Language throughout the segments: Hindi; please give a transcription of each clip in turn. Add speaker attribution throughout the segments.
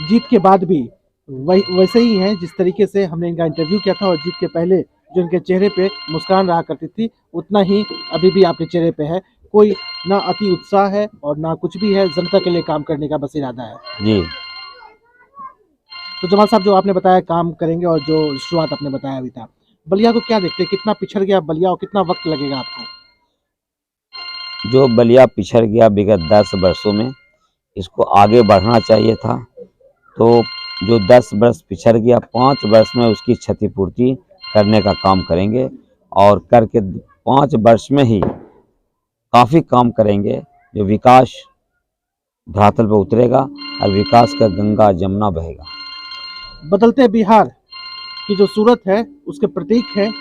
Speaker 1: जीत के बाद भी वैसे ही हैं जिस तरीके से हमने इनका इंटरव्यू किया था, और जीत के पहले जो इनके चेहरे पे मुस्कान रहा करती थी, उतना ही अभी भी आपके चेहरे पे है। कोई ना अति उत्साह है और ना कुछ भी है, जनता के लिए काम करने का बस इरादा है
Speaker 2: जी।
Speaker 1: तो जमाल साहब, जो आपने बताया काम करेंगे और जो शुरुआत आपने बताया अभी था, बलिया को क्या देखते हैं, कितना पिछड़ गया बलिया और कितना वक्त लगेगा आपको?
Speaker 2: जो बलिया पिछड़ गया विगत 10 वर्षों में, इसको आगे बढ़ना चाहिए था। तो जो 10 वर्ष पिछड़ गया, 5 वर्ष में उसकी क्षतिपूर्ति करने का काम करेंगे, और करके 5 वर्ष में ही काफ़ी काम करेंगे। जो विकास धरातल पर उतरेगा और विकास का गंगा जमुना बहेगा।
Speaker 1: बदलते बिहार की जो सूरत है, उसके प्रतीक है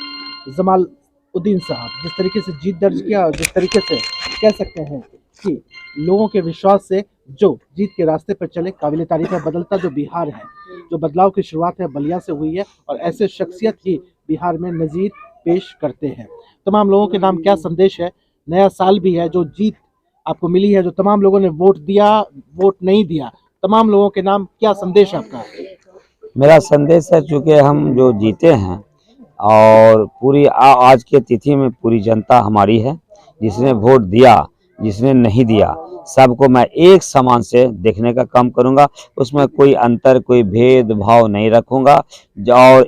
Speaker 1: जमालुद्दीन साहब। जिस तरीके से जीत दर्ज किया और जिस तरीके से कह सकते हैं कि लोगों के विश्वास से जो जीत के रास्ते पर चले, काबिल तारीफ है। बदलता जो बिहार है, जो बदलाव की शुरुआत है, बलिया से हुई है, और ऐसे शख्सियत ही बिहार में नज़ीर पेश करते हैं। तमाम लोगों के नाम क्या संदेश है? नया साल भी है, जो जीत आपको मिली है, जो तमाम लोगों ने वोट दिया, वोट नहीं दिया, तमाम लोगों के नाम क्या संदेश है आपका?
Speaker 2: मेरा संदेश है, चूँकि हम जो जीते हैं और पूरी आज के तिथि में पूरी जनता हमारी है। जिसने वोट दिया, जिसने नहीं दिया, सबको मैं एक समान से देखने का काम करूंगा। उसमें कोई अंतर, कोई भेदभाव नहीं रखूंगा, और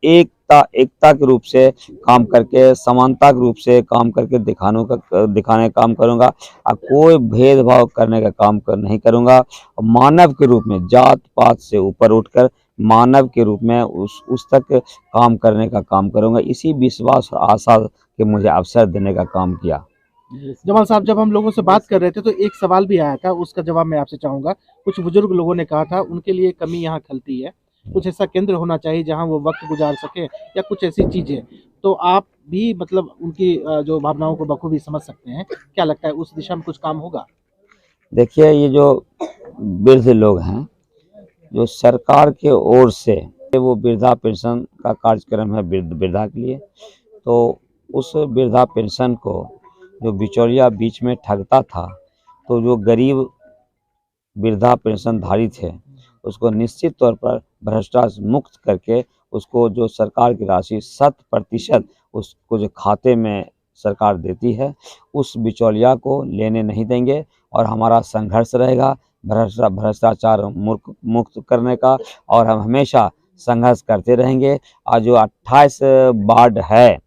Speaker 2: एकता के रूप से काम करके, समानता के रूप से काम करके दिखाने का काम करूंगा। और कोई भेदभाव करने का काम नहीं करूंगा। मानव के रूप में, जात पात से ऊपर उठकर मानव के रूप में उस तक काम करने का काम करूंगा। इसी विश्वास और आशा के मुझे अवसर देने का काम किया।
Speaker 1: जमाल साहब, जब हम लोगों से बात कर रहे थे तो एक सवाल भी आया था, उसका जवाब मैं आपसे चाहूंगा। कुछ बुजुर्ग लोगों ने कहा था उनके लिए कमी यहाँ खलती है, कुछ ऐसा केंद्र होना चाहिए जहाँ वो वक्त गुजार सके, या कुछ ऐसी चीजें। तो आप भी मतलब उनकी जो भावनाओं को बखूबी समझ सकते हैं। क्या लगता है उस दिशा में कुछ काम होगा?
Speaker 2: देखिए, ये जो वृद्ध लोग हैं, जो सरकार के ओर से वो वृद्धा पेंशन का कार्यक्रम है वृद्धा के लिए, तो उस वृद्धा पेंशन को जो बिचौलिया बीच में ठगता था, तो जो गरीब वृद्धा पेंशन धारी थे, उसको निश्चित तौर पर भ्रष्टाचार मुक्त करके उसको जो सरकार की राशि 100% उसको जो खाते में सरकार देती है, उस बिचौलिया को लेने नहीं देंगे। और हमारा संघर्ष रहेगा भ्रष्टाचार मुक्त करने का, और हम हमेशा संघर्ष करते रहेंगे। और जो 28 वार्ड है,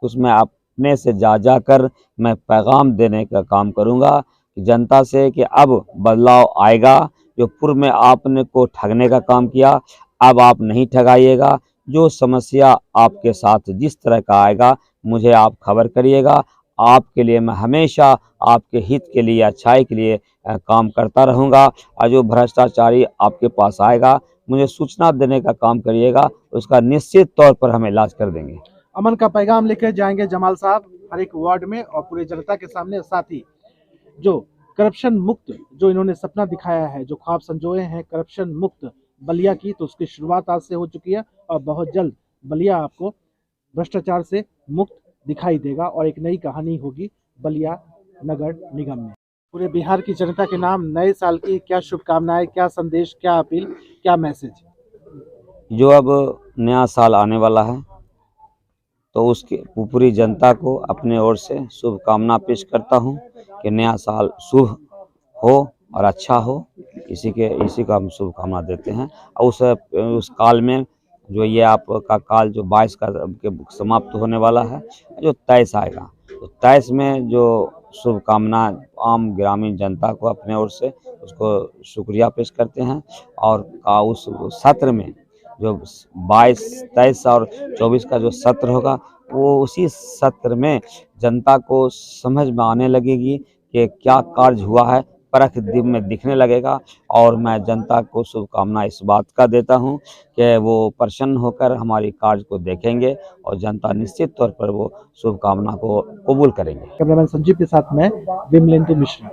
Speaker 2: उसमें अपने से जा कर मैं पैगाम देने का काम करूंगा जनता से, कि अब बदलाव आएगा। जो पूर्व में आपने को ठगने का काम किया, अब आप नहीं ठगाइएगा। जो समस्या आपके साथ जिस तरह का आएगा, मुझे आप खबर करिएगा। आपके लिए मैं हमेशा आपके हित के लिए, अच्छाई के लिए काम करता रहूँगा। और जो भ्रष्टाचारी आपके पास आएगा, मुझे सूचना देने का काम करिएगा, उसका निश्चित तौर पर हम इलाज कर देंगे।
Speaker 1: अमन का पैगाम लेकर जाएंगे जमाल साहब हर एक वार्ड में और पूरे जनता के सामने। साथ ही जो करप्शन मुक्त जो इन्होंने सपना दिखाया है, जो ख्वाब संजोए हैं करप्शन मुक्त बलिया की, तो उसकी शुरुआत आज से हो चुकी है, और बहुत जल्द बलिया आपको भ्रष्टाचार से मुक्त दिखाई देगा और एक नई कहानी होगी बलिया नगर निगम में। पूरे बिहार की जनता के नाम नए साल की क्या शुभकामनाएं, क्या संदेश, क्या अपील, क्या मैसेज?
Speaker 2: जो अब नया साल आने वाला है, तो उसकी पूरी जनता को अपने ओर से शुभकामना पेश करता हूं कि नया साल शुभ हो और अच्छा हो। इसी का हम शुभकामना देते हैं। और उस काल में जो ये आपका काल जो 22 का समाप्त होने वाला है, जो 23 आएगा, तो 23 में जो शुभकामना आम ग्रामीण जनता को अपने ओर से उसको शुक्रिया पेश करते हैं। और उस सत्र में जो 22, 23 और 24 का जो सत्र होगा, वो उसी सत्र में जनता को समझ में आने लगेगी कि क्या कार्य हुआ है, परख दिन में दिखने लगेगा। और मैं जनता को शुभकामना इस बात का देता हूं कि वो प्रसन्न होकर हमारी कार्य को देखेंगे, और जनता निश्चित तौर पर वो शुभकामना को कबूल करेंगे।
Speaker 1: कैमरामैन संजीव के साथ मैं विमलेंदु मिश्रा।